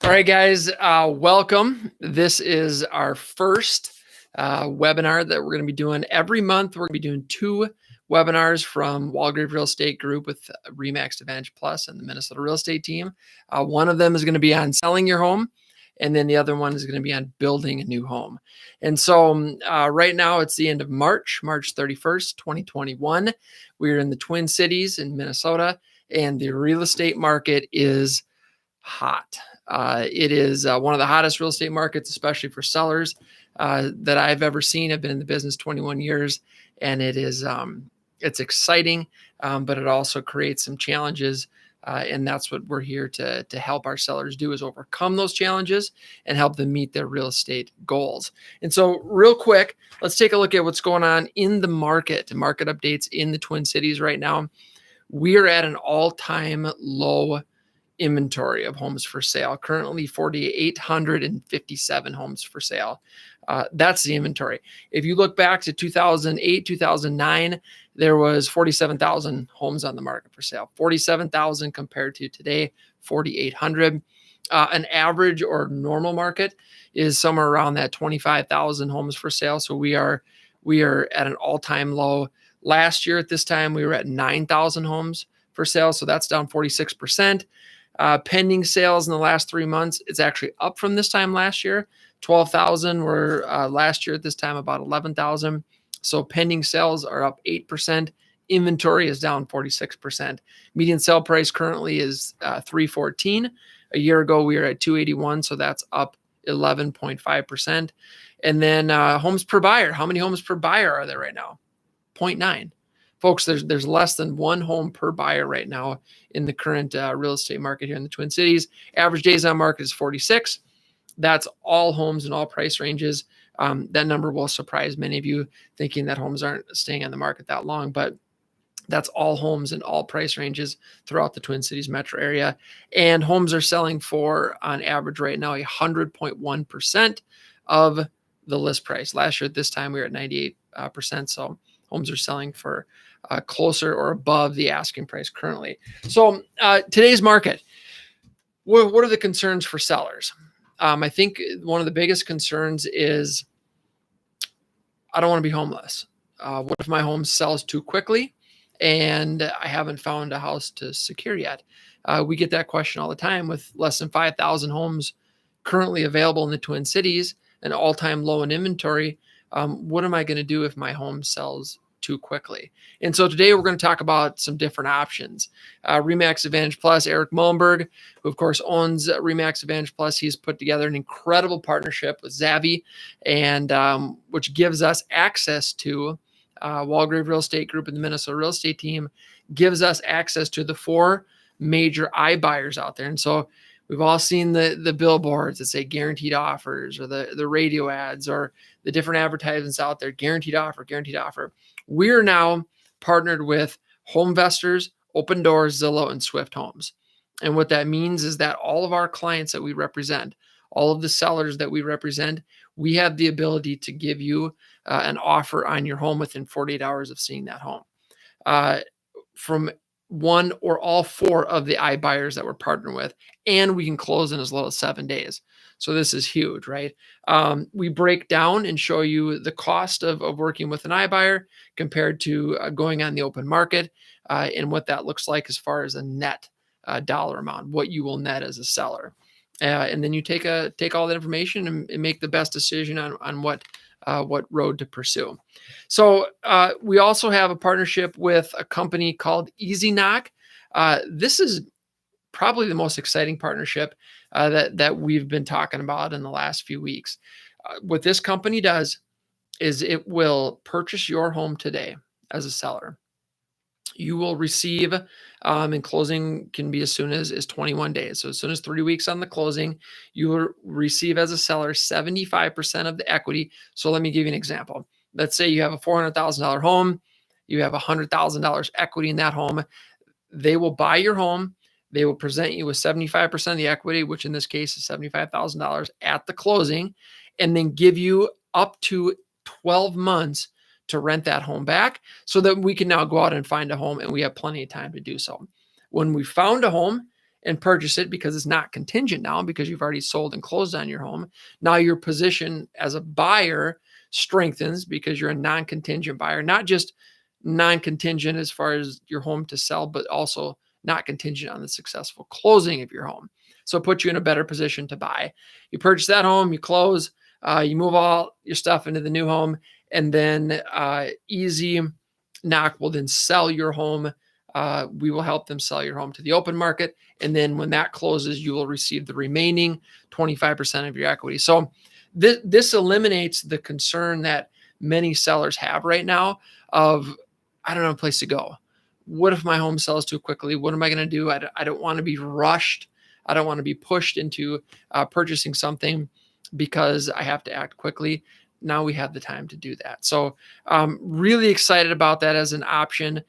All right, guys, welcome. This is our first webinar that we're going to be doing every month. We're going to be doing 2 webinars from Walgrave Real Estate Group with RE/MAX Advantage Plus and the Minnesota Real Estate team. One of them is going to be on selling your home, and then the other one is going to be on building a new home. And so right now it's the end of March 31st, 2021. We're in the Twin Cities in Minnesota, and the real estate market is hot. It is one of the hottest real estate markets, especially for sellers, that I've ever seen. I've been in the business 21 years, and it is it's exciting, but it also creates some challenges. And that's what we're here to help our sellers do, is overcome those challenges and help them meet their real estate goals. And so real quick, let's take a look at what's going on in the market updates in the Twin Cities right now. We are at an all-time low inventory of homes for sale. Currently 4,857 homes for sale. That's the inventory. If you look back to 2008, 2009, there was 47,000 homes on the market for sale. 47,000 compared to today, 4,800. An average or normal market is somewhere around that 25,000 homes for sale. So we are at an all-time low. Last year at this time, we were at 9,000 homes for sale. So that's down 46%. Pending sales in the last 3 months, it's actually up from this time last year. 12,000 were last year at this time, about 11,000. So pending sales are up 8%. Inventory is down 46%. Median sale price currently is $314. A year ago, we were at $281. So that's up 11.5%. And then homes per buyer. How many homes per buyer are there right now? 0.9. Folks, there's less than 1 home per buyer right now in the current real estate market here in the Twin Cities. Average days on market is 46. That's all homes in all price ranges. That number will surprise many of you, thinking that homes aren't staying on the market that long, but that's all homes in all price ranges throughout the Twin Cities metro area. And homes are selling for, on average right now, 100.1% of the list price. Last year at this time, we were at 98%. So homes are selling for closer or above the asking price currently. So today's market, what are the concerns for sellers? I think one of the biggest concerns is, I don't want to be homeless. What if my home sells too quickly and I haven't found a house to secure yet? We get that question all the time. With less than 5,000 homes currently available in the Twin Cities, an all-time low in inventory. What am I going to do if my home sells too quickly? And so today we're going to talk about some different options. RE/MAX Advantage Plus, Eric Mullenberg, who of course owns RE/MAX Advantage Plus, he's put together an incredible partnership with Zavvi, and which gives us access to Walgrave Real Estate Group and the Minnesota Real Estate team, gives us access to the 4 major iBuyers out there. And so we've all seen the billboards that say guaranteed offers, or the radio ads, or the different advertisements out there, guaranteed offer, guaranteed offer. We're now partnered with HomeVestors, Open Doors, Zillow, and Swift Homes. And what that means is that all of our clients that we represent, all of the sellers that we represent, we have the ability to give you an offer on your home within 48 hours of seeing that home. From one or all 4 of the iBuyers that we're partnering with, and we can close in as little as 7 days. So this is huge, right? We break down and show you the cost of working with an iBuyer compared to going on the open market, and what that looks like as far as a net dollar amount, what you will net as a seller. And then you take all that information and make the best decision on what road to pursue. So we also have a partnership with a company called Easy Knock. This is probably the most exciting partnership that we've been talking about in the last few weeks. What this company does is it will purchase your home today as a seller. You will receive, and closing can be as soon as 21 days. So as soon as 3 weeks on the closing, you will receive as a seller 75% of the equity. So let me give you an example. Let's say you have a $400,000 home. You have $100,000 equity in that home. They will buy your home. They will present you with 75% of the equity, which in this case is $75,000 at the closing, and then give you up to 12 months to rent that home back, so that we can now go out and find a home, and we have plenty of time to do so. When we found a home and purchase it because it's not contingent now because you've already sold and closed on your home. Now your position as a buyer strengthens because you're a non-contingent buyer, not just non-contingent as far as your home to sell, but also not contingent on the successful closing of your home. So it puts you in a better position to buy. You purchase that home, you close, you move all your stuff into the new home, and then Easy Knock will then sell your home. We will help them sell your home to the open market. And then when that closes, you will receive the remaining 25% of your equity. So this eliminates the concern that many sellers have right now of, I don't have a place to go. What if my home sells too quickly? What am I going to do? I don't want to be rushed. I don't want to be pushed into purchasing something because I have to act quickly. Now we have the time to do that. So really excited about that as an option.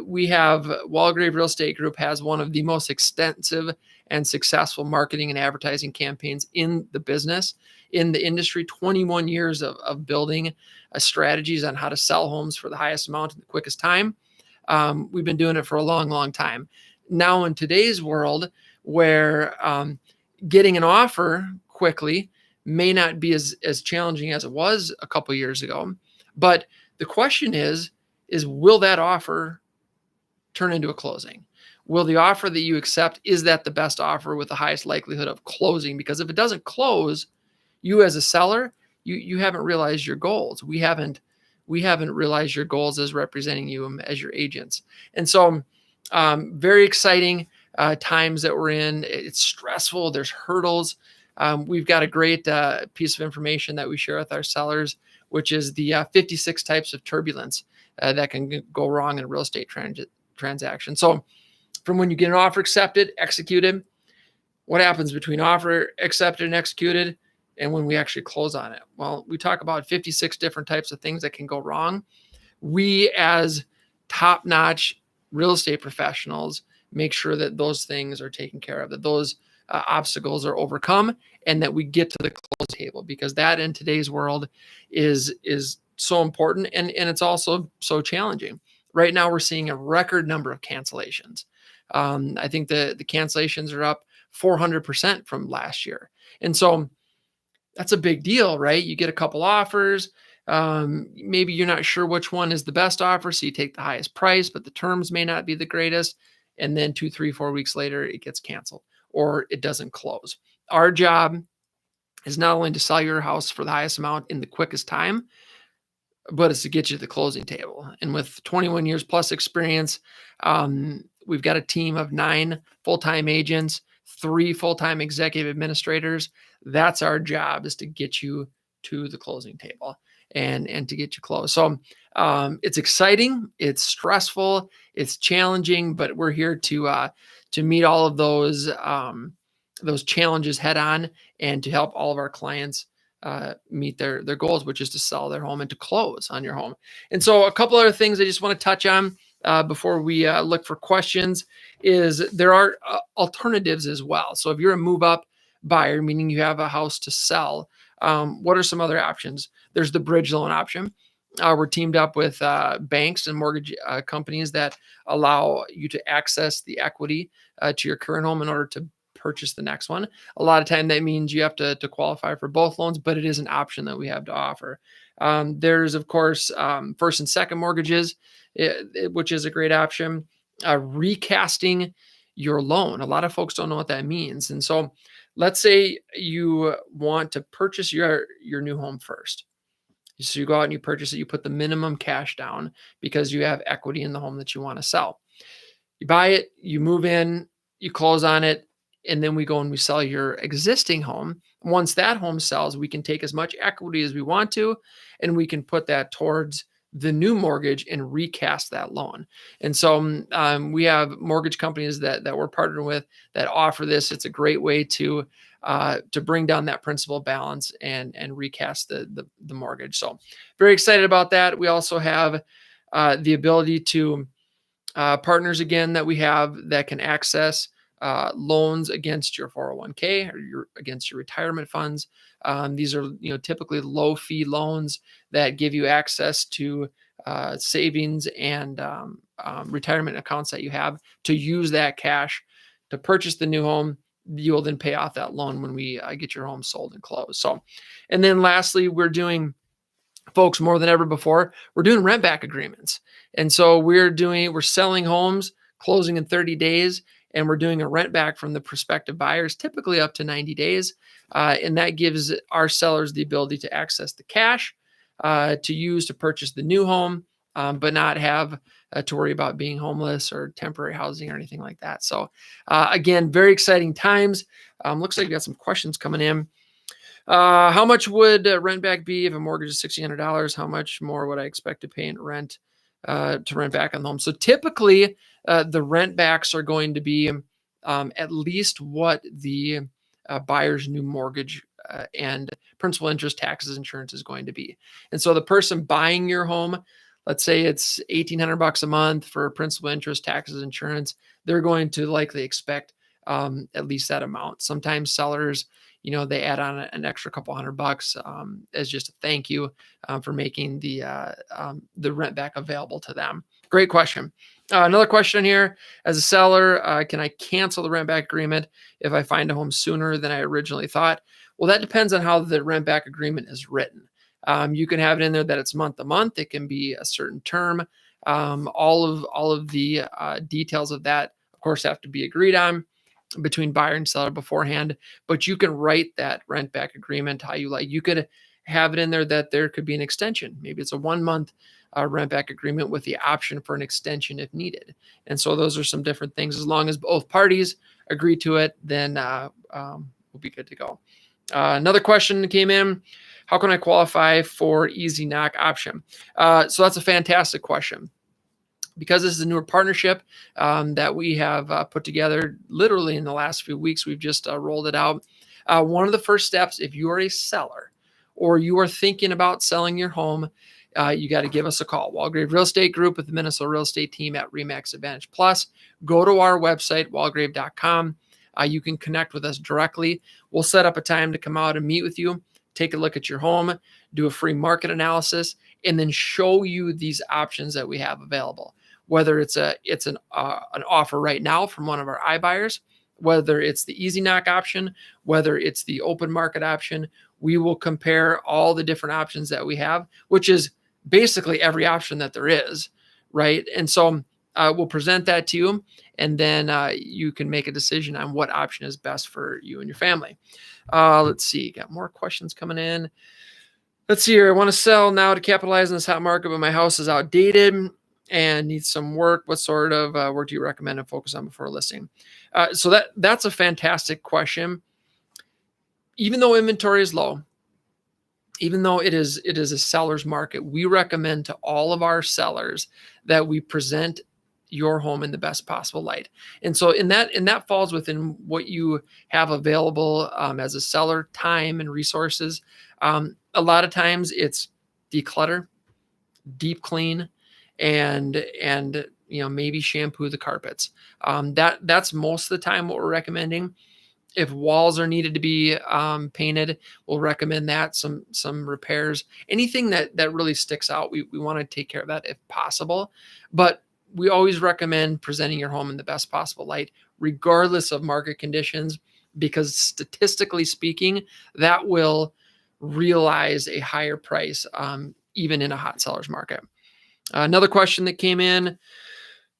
We have Walgrave Real Estate Group has one of the most extensive and successful marketing and advertising campaigns in the business, in the industry, 21 years of building strategies on how to sell homes for the highest amount in the quickest time. We've been doing it for a long, long time. Now in today's world where getting an offer quickly may not be as challenging as it was a couple of years ago. But the question is will that offer turn into a closing? Will the offer that you accept, is that the best offer with the highest likelihood of closing? Because if it doesn't close, you as a seller, you haven't realized your goals. We haven't realized your goals as representing you as your agents. And so very exciting times that we're in. It's stressful. There's hurdles. We've got a great piece of information that we share with our sellers, which is the 56 types of turbulence that can go wrong in a real estate transaction. So from when you get an offer accepted, executed, what happens between offer accepted and executed and when we actually close on it? Well, we talk about 56 different types of things that can go wrong. We as top-notch real estate professionals make sure that those things are taken care of, that those obstacles are overcome, and that we get to the close table, because that in today's world is so important, and it's also so challenging. Right now, we're seeing a record number of cancellations. I think the cancellations are up 400% from last year. And so that's a big deal, right? You get a couple offers. Maybe you're not sure which one is the best offer, so you take the highest price, but the terms may not be the greatest. And then 2, 3, 4 weeks later, it gets canceled or it doesn't close. Our job is not only to sell your house for the highest amount in the quickest time, but it's to get you to the closing table. And with 21 years plus experience, we've got a team of 9 full-time agents, 3 full-time executive administrators. That's our job, is to get you to the closing table and to get you closed. So it's exciting, it's stressful, it's challenging, but we're here to meet all of those challenges head on and to help all of our clients meet their goals, which is to sell their home and to close on your home. And so a couple other things I just want to touch on before we look for questions is there are alternatives as well. So if you're a move up buyer, meaning you have a house to sell, what are some other options? There's the bridge loan option. We're teamed up with banks and mortgage companies that allow you to access the equity to your current home in order to purchase the next one. A lot of time that means you have to qualify for both loans, but it is an option that we have to offer. There's, of course, first and second mortgages, which is a great option. Recasting your loan. A lot of folks don't know what that means. And so let's say you want to purchase your new home first. So you go out and you purchase it, you put the minimum cash down because you have equity in the home that you want to sell. You buy it, you move in, you close on it, and then we go and we sell your existing home. Once that home sells, we can take as much equity as we want to, and we can put that towards the new mortgage and recast that loan. And so we have mortgage companies that we're partnering with that offer this. It's a great way to bring down that principal balance and recast the mortgage. So very excited about that. We also have the ability to partners again that we have that can access loans against your 401k or against your retirement funds. These are typically low fee loans that give you access to savings and retirement accounts that you have to use that cash to purchase the new home. You will then pay off that loan when we get your home sold and closed. So, and then lastly, we're doing, folks, more than ever before, we're doing rent back agreements. And so we're selling homes, closing in 30 days, and we're doing a rent back from the prospective buyers, typically up to 90 days. And that gives our sellers the ability to access the cash to use to purchase the new home, but not have to worry about being homeless or temporary housing or anything like that. So again, very exciting times. Looks like we got some questions coming in. How much would rent back be if a mortgage is $1,600? How much more would I expect to pay in rent to rent back on the home? So typically, the rent backs are going to be at least what the buyer's new mortgage and principal, interest, taxes, insurance is going to be. And so the person buying your home, let's say it's $1,800 a month for principal, interest, taxes, insurance, they're going to likely expect at least that amount. Sometimes sellers, they add on an extra couple $100 as just a thank you for making the rent back available to them. Great question. Another question here: as a seller, can I cancel the rent back agreement if I find a home sooner than I originally thought? Well, that depends on how the rent back agreement is written. You can have it in there that it's month to month. It can be a certain term. All of the details of that, of course, have to be agreed on between buyer and seller beforehand, but you can write that rent back agreement how you like. You could have it in there that there could be an extension. Maybe it's a 1 month rent back agreement with the option for an extension if needed. And so those are some different things. As long as both parties agree to it, then we'll be good to go. Another question came in: how can I qualify for easy knock option? So that's a fantastic question. Because this is a newer partnership that we have put together literally in the last few weeks, we've just rolled it out. One of the first steps, if you are a seller or you are thinking about selling your home, you got to give us a call. Walgrave Real Estate Group with the Minnesota Real Estate Team at RE/MAX Advantage Plus. Go to our website, walgrave.com. You can connect with us directly. We'll set up a time to come out and meet with you, take a look at your home, do a free market analysis, and then show you these options that we have available. Whether it's an offer right now from one of our iBuyers, whether it's the easy knock option, whether it's the open market option, we will compare all the different options that we have, which is basically every option that there is, right? And so we'll present that to you, and then you can make a decision on what option is best for you and your family. Let's see, got more questions coming in. Let's see here. I want to sell now to capitalize on this hot market, but my house is outdated and needs some work. What sort of work do you recommend and focus on before listing? So that's a fantastic question. Even though inventory is low, even though it is a seller's market, we recommend to all of our sellers that we present your home in the best possible light. And so in that falls within what you have available as a seller, time and resources. A lot of times it's declutter, deep clean, and maybe shampoo the carpets. That's most of the time what we're recommending. If walls are needed to be painted, we'll recommend that. Some repairs, anything that really sticks out, we want to take care of that if possible. But we always recommend presenting your home in the best possible light, regardless of market conditions, because statistically speaking, that will realize a higher price even in a hot seller's market. Another question that came in: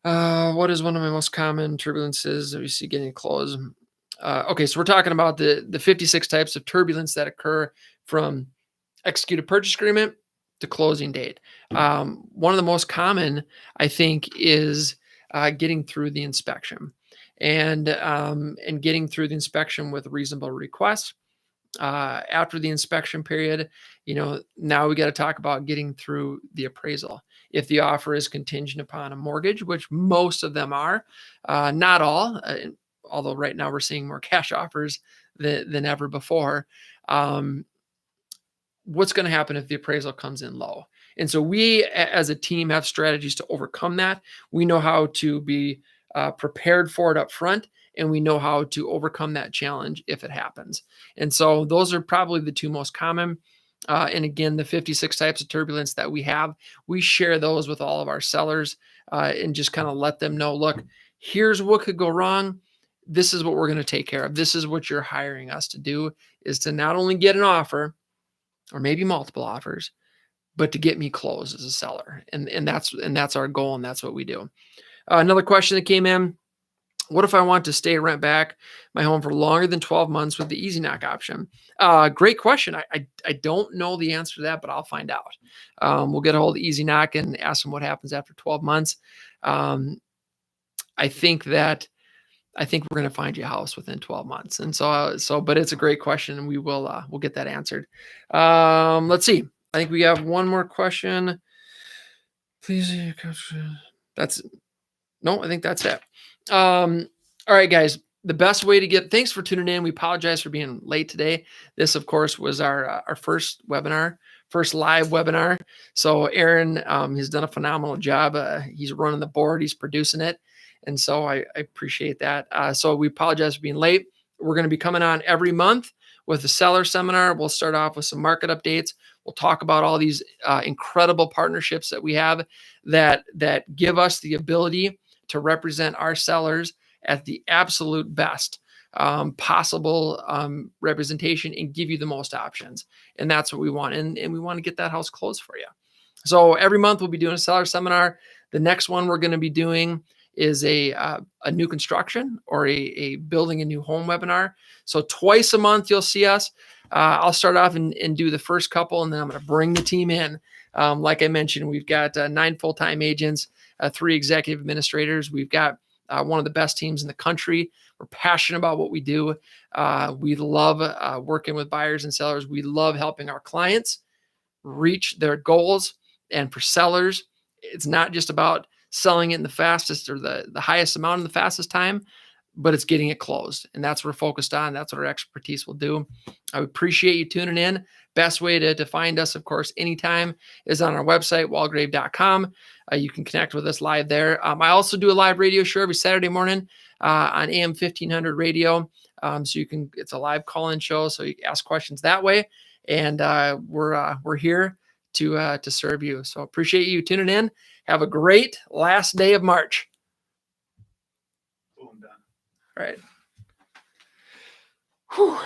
what is one of my most common turbulences that we see getting closed? Okay, so we're talking about the 56 types of turbulence that occur from executed purchase agreement to closing date. One of the most common, I think, is getting through the inspection and getting through the inspection with reasonable requests. After the inspection period, now we got to talk about getting through the appraisal. If the offer is contingent upon a mortgage, which most of them are, not all, although right now we're seeing more cash offers than ever before. What's going to happen if the appraisal comes in low? And so we, as a team, have strategies to overcome that. We know how to be prepared for it up front, and we know how to overcome that challenge if it happens. And so those are probably the two most common. And again, the 56 types of turbulence that we have, we share those with all of our sellers and just kind of let them know, look, here's what could go wrong. this is what we're going to take care of. This is what you're hiring us to do, is to not only get an offer or maybe multiple offers, but to get me closed as a seller. And that's our goal. And that's what we do. Another question that came in: what if I want to stay rent back my home for longer than 12 months with the Easy Knock option? Great question. I don't know the answer to that, but I'll find out. We'll get a hold of Easy Knock and ask them what happens after 12 months. I think we're going to find you a house within 12 months. And but it's a great question, and we'll get that answered. Let's see. I think we have one more question. Please. I think that's it. All right, guys. The best way to thanks for tuning in. We apologize for being late today. This, of course, was our first webinar, first live webinar. So Aaron has done a phenomenal job. He's running the board. He's producing it. And so I appreciate that. So we apologize for being late. We're going to be coming on every month with a seller seminar. We'll start off with some market updates. We'll talk about all these incredible partnerships that we have that give us the ability to represent our sellers at the absolute best possible representation and give you the most options. And that's what we want. And we want to get that house closed for you. So every month we'll be doing a seller seminar. The next one we're going to be doing is a new construction or a building a new home webinar. So twice a month you'll see us. I'll start off and do the first couple, and then I'm going to bring the team in. Like I mentioned, we've got 9 full-time agents, 3 executive administrators. We've got one of the best teams in the country. We're passionate about what we do. We love working with buyers and sellers. We love helping our clients reach their goals. And for sellers, it's not just about selling it in the fastest or the highest amount in the fastest time, but it's getting it closed. And that's what we're focused on. That's what our expertise will do. I appreciate you tuning in. Best way to find us, of course, anytime is on our website, walgrave.com. You can connect with us live there. I also do a live radio show every Saturday morning on AM 1500 radio. So it's a live call-in show, so you can ask questions that way. And we're here to serve you. So appreciate you tuning in. Have a great last day of March. Oh, I'm done. All right. Whew.